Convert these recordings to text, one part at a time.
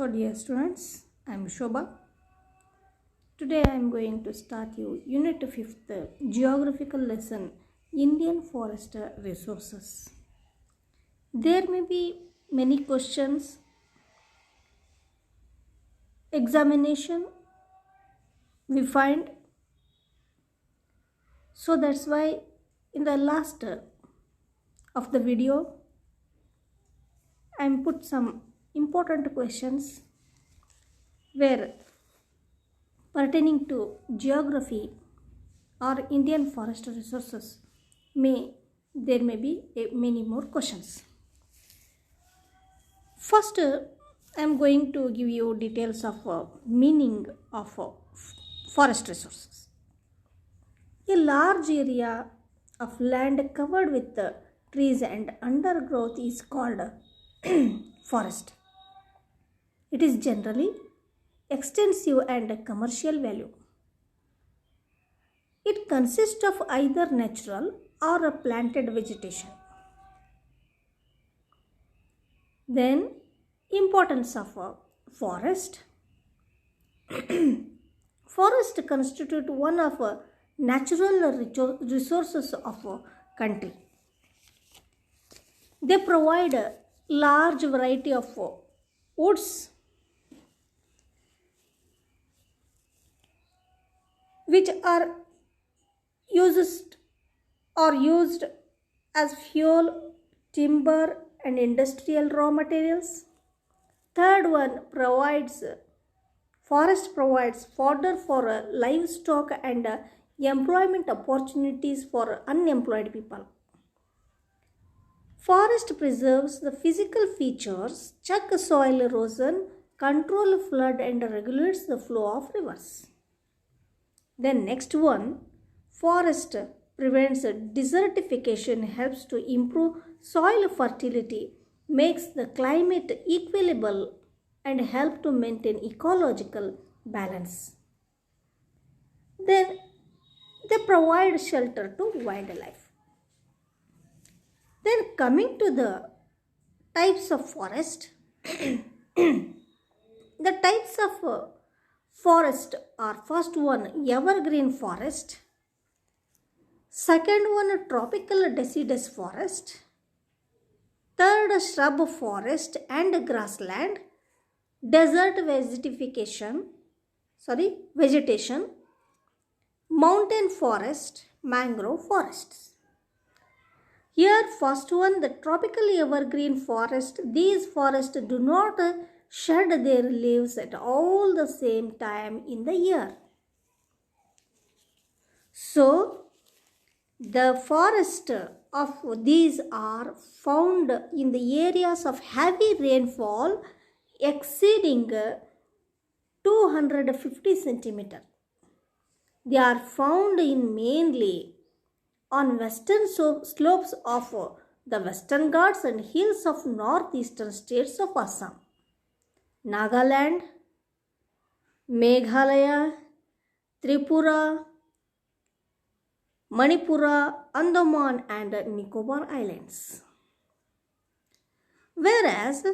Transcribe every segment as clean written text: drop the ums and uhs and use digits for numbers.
So dear students, I am Shobha. Today I am going to start you Unit 5th Geographical Lesson Indian Forest Resources. There may be many questions, examination we find. So that's why in the last of the video I am put some important questions where pertaining to geography or Indian forest resources there may be many more questions. First, I am going to give you details of meaning of forest resources. A large area of land covered with trees and undergrowth is called forest. It is generally extensive and commercial value. It consists of either natural or a planted vegetation. Then, importance of a forest. Forest constitute one of the natural resources of a country. They provide a large variety of woods which are used as fuel, timber and industrial raw materials. Third one, forest provides fodder for livestock and employment opportunities for unemployed people. Forest preserves the physical features, check soil erosion, control flood and regulates the flow of rivers. Then next one, forest prevents desertification, helps to improve soil fertility, makes the climate equitable and help to maintain ecological balance. Then they provide shelter to wildlife. Then coming to the types of forest, the types of forest are first one evergreen forest, second one tropical deciduous forest, third shrub forest and grassland, desert vegetation, mountain forest, mangrove forests. Here first one, the tropical evergreen forest. These forests do not shed their leaves at all the same time in the year. So the forest of these are found in the areas of heavy rainfall exceeding 250 centimeter. They are found in mainly on western slopes of the Western Ghats and hills of northeastern states of Assam, Nagaland, Meghalaya, Tripura, Manipura, Andaman and Nicobar Islands. Whereas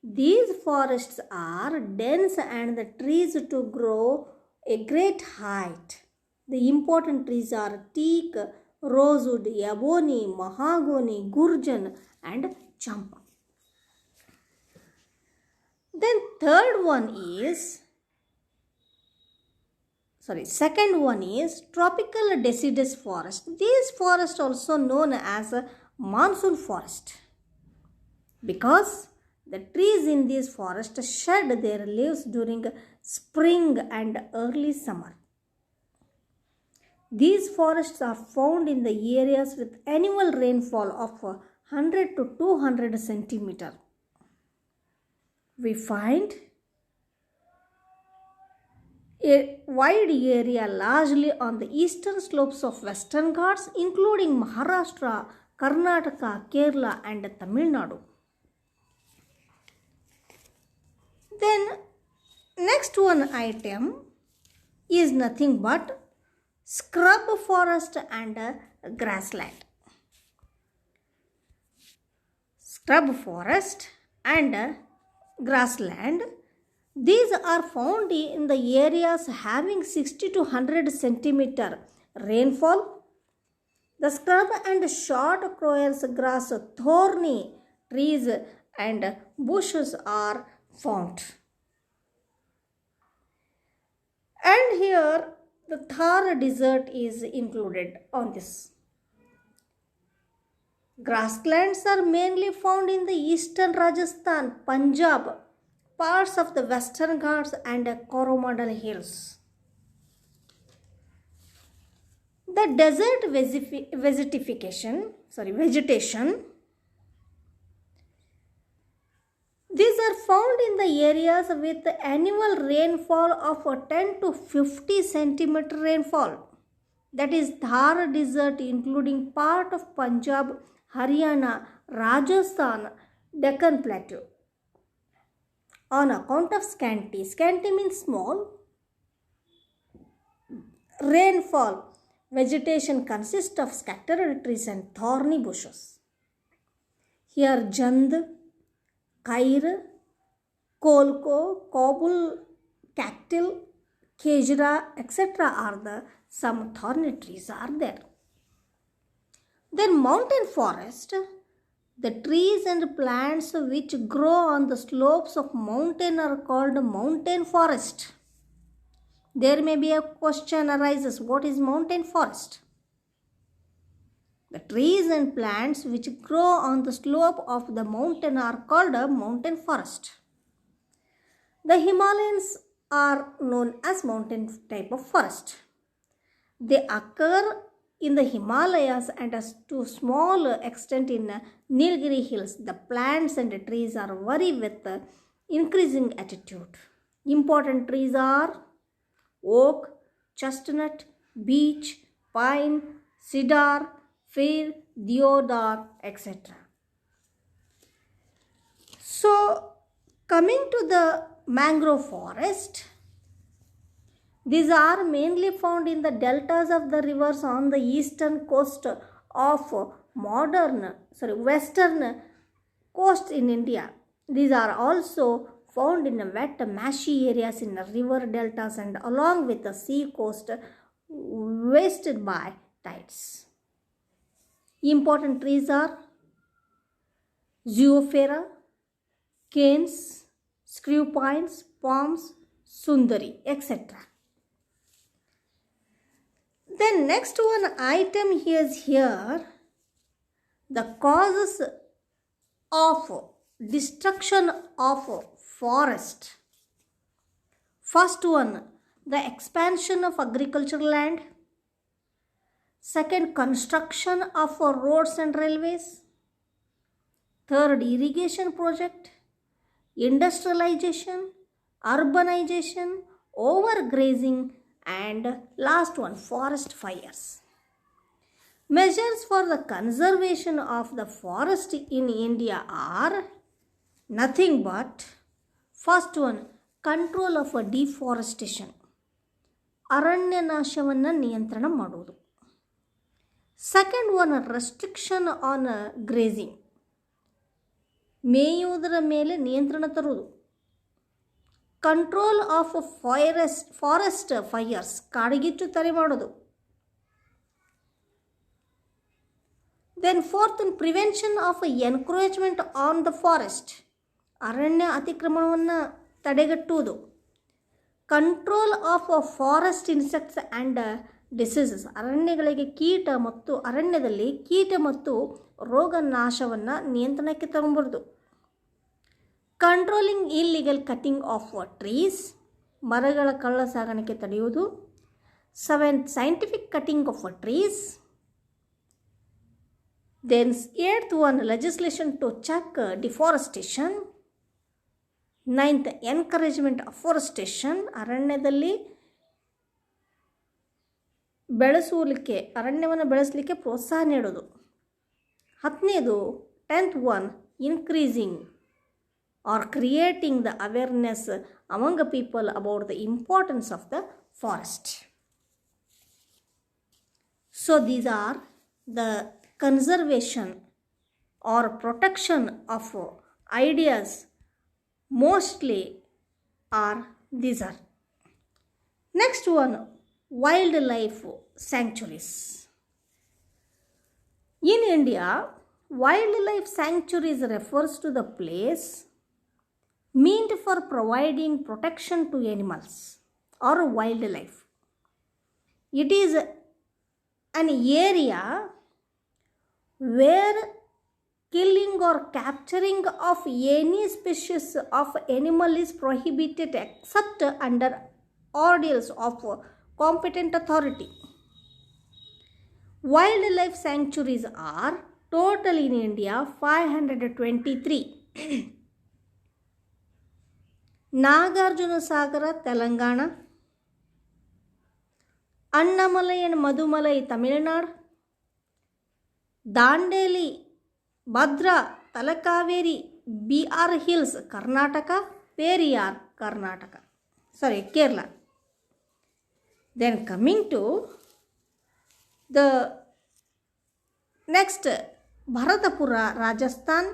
these forests are dense and the trees to grow a great height. The important trees are teak, rosewood, ebony, mahogany, gurjan and champa. Then second one is tropical deciduous forest. These forests also known as a monsoon forest because the trees in these forests shed their leaves during spring and early summer. These forests are found in the areas with annual rainfall of 100 to 200 centimeter. We find a wide area largely on the eastern slopes of Western Ghats, including Maharashtra, Karnataka, Kerala and Tamil Nadu. Then next one item is nothing but scrub forest and grassland. Scrub forest and grassland These are found in the areas having 60 to 100 centimeter rainfall. The scrub and short crow's grass, thorny trees and bushes are found. And here the Thar desert is included on this. Grasslands are mainly found in the eastern Rajasthan, Punjab, parts of the western Ghats and Coromandel hills. The desert vegetation, these are found in the areas with annual rainfall of 10 to 50 centimeter rainfall. That is Thar desert, including part of Punjab, Haryana, Rajasthan, Deccan Plateau. On account of scanty means small, rainfall, vegetation consists of scattered trees and thorny bushes. Here Jand, Kair, Kolko, Kabul, Cactil, Khejra, etc. are the some thorny trees are there. Then mountain forest, the trees and plants which grow on the slopes of mountain are called mountain forest. There may be a question arises, what is mountain forest? The trees and plants which grow on the slope of the mountain are called a mountain forest. The Himalayas are known as mountain type of forest. They occur in the Himalayas and to small extent in Nilgiri hills. The plants and trees are vary with increasing altitude. Important trees are oak, chestnut, beech, pine, cedar, fir, deodar, etc. So, coming to the mangrove forest, these are mainly found in the deltas of the rivers on the eastern coast of western coast in India. These are also found in wet marshy areas in river deltas and along with the sea coast wasted by tides. Important trees are Zoophyra, canes, screw pines, palms, sundari, etc. Then next one item is here, the causes of destruction of forest. First one, the expansion of agricultural land. Second, construction of roads and railways. Third, irrigation project. Industrialization, urbanization, overgrazing, and last one, forest fires. Measures for the conservation of the forest in India are nothing but, first one, control of deforestation. ಅರಣ್ಯ ನಾಶವನ್ನು ನಿಯಂತ್ರಣ ಮಾಡುವುದು. Second one, restriction on grazing, ಮೇಯುವುದರ ಮೇಲೆ ನಿಯಂತ್ರಣ ತರುವುದು. Control of forest fires, ಕಾಡ್ಗಿಚ್ಚು ತಡೆ ಮಾಡೋದು. Then fourth, prevention of encroachment on the forest, ಅರಣ್ಯ ಅತಿಕ್ರಮಣವನ್ನು ತಡೆಗಟ್ಟುವುದು. Control of forest insects and diseases, ಅರಣ್ಯದಲ್ಲಿ ಕೀಟ ಮತ್ತು ರೋಗ ನಾಶವನ್ನು ನಿಯಂತ್ರಣಕ್ಕೆ ತಗೊಂಬರ್ದು. Controlling illegal cutting of trees, ಮರಗಳ ಕಳ್ಳ ಸಾಗಾಣಿಕೆ ತಡೆಯುವುದು. Seventh, scientific cutting of trees. Then eighth one, legislation to check deforestation. Ninth, encouragement afforestation, ಅರಣ್ಯದಲ್ಲಿ ಅರಣ್ಯವನ್ನು ಬೆಳೆಸಲಿಕ್ಕೆ ಪ್ರೋತ್ಸಾಹ ನೀಡೋದು. 10ನೇದು, 10th one, increasing or creating the awareness among the people about the importance of the forest. So these are the conservation or protection of ideas mostly are these are. Next one, wildlife sanctuaries. In India, wildlife sanctuaries refers to the place meant for providing protection to animals or wildlife. It is an area where killing or capturing of any species of animal is prohibited except under orders of competent authority. Wildlife sanctuaries are total in India 523. Nagarjuna Sagara, Telangana. Annamalai and Madumalai, Tamil Nadu. Dandeli, Bhadra, Talakaveri, BR Hills, Karnataka. Periyar, Karnataka. Sorry, Kerala. Then coming to the next, Bharatapura, Rajasthan.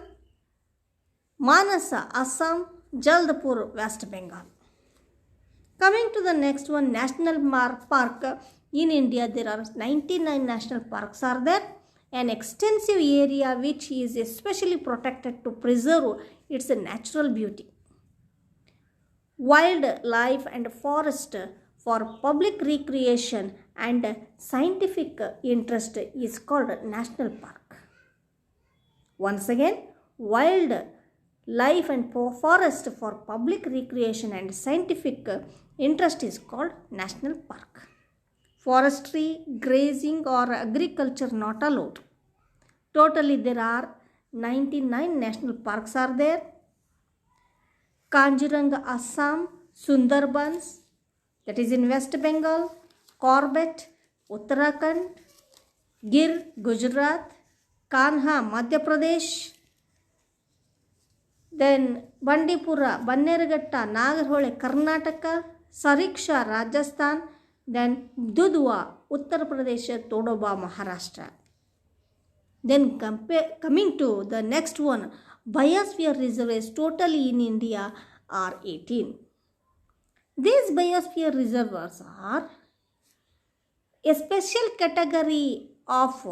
Manasa, Assam. Jaldapur, West Bengal. Coming to the next one, National Park. In India, there are 99 national parks are there. An extensive area which is especially protected to preserve its natural beauty. Wildlife and forest for public recreation and scientific interest is called National Park. Once again, wildlife and forest for public recreation and scientific interest is called National Park. Forestry, grazing or agriculture not allowed. Totally there are 99 national parks are there. Kanjiranga, Assam. Sundarbans, that is in West Bengal. Corbett, Uttarakhand. Gir, Gujarat. Kanha, Madhya Pradesh. Then Bandipura, Bannerghatta, Nagarhole, Karnataka. Sariksha, Rajasthan. Then Dudhwa, Uttar Pradesh, Todoba, Maharashtra. Then coming to the next one, biosphere reservoirs totally in India are 18. These biosphere reservoirs are a special category of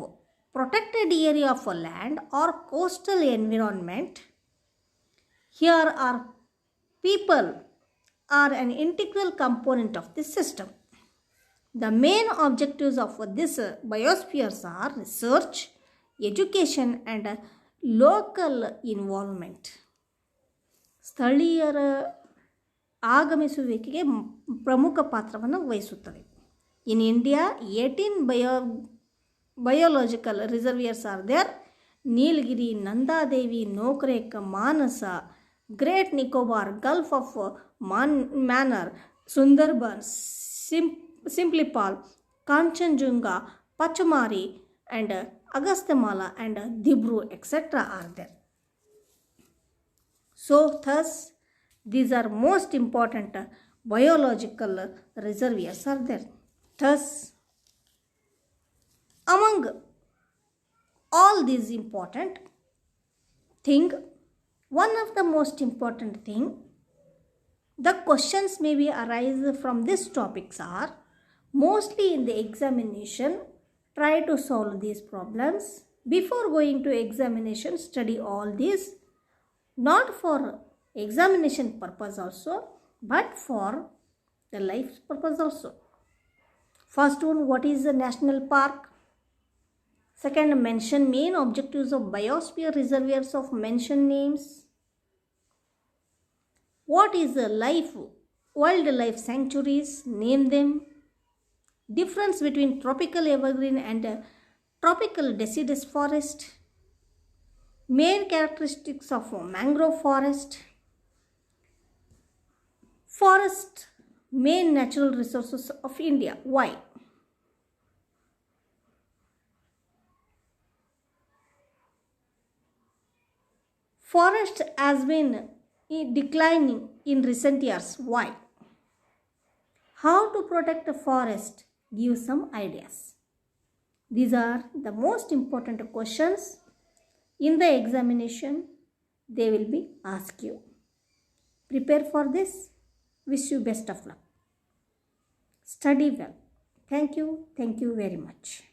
protected area of land or coastal environment. Here are people are an integral component of this system. The main objectives of this biospheres are research, education and local involvement. ಸ್ಥಳೀಯರ ಆಗಮಿಸುವಿಕೆಗೆ ಪ್ರಮುಖ ಪಾತ್ರವನ್ನು ವಹಿಸುತ್ತದೆ. In India, 18 biological reservoirs are there. Nilgiri, Nandadevi, Nokrek, Manasa, Great Nicobar, Gulf of Mannar, Sundarbans, Simplipal, Kanchenjunga, Pachamari and Agasthyamala and Dibru etc. are there. So thus these are most important biological reservoirs are there. Thus among all these important thing, one of the most important thing, the questions may be arise from these topics are mostly in the examination. Try to solve these problems. Before going to examination, study all these, not for examination purpose also, but for the life purpose also. First one, what is a national park? Second, mention main objectives of biosphere reservoirs of mentioned names. What is a wildlife sanctuaries? Name them. Difference between tropical evergreen and tropical deciduous forest. Main characteristics of mangrove forest. Forest, main natural resources of India. Why? Forest has been declining in recent years. Why? How to protect a forest? Give some ideas. These are the most important questions in the examination. They will be asked you. Prepare for this. Wish you best of luck. Study well. Thank you. Thank you very much.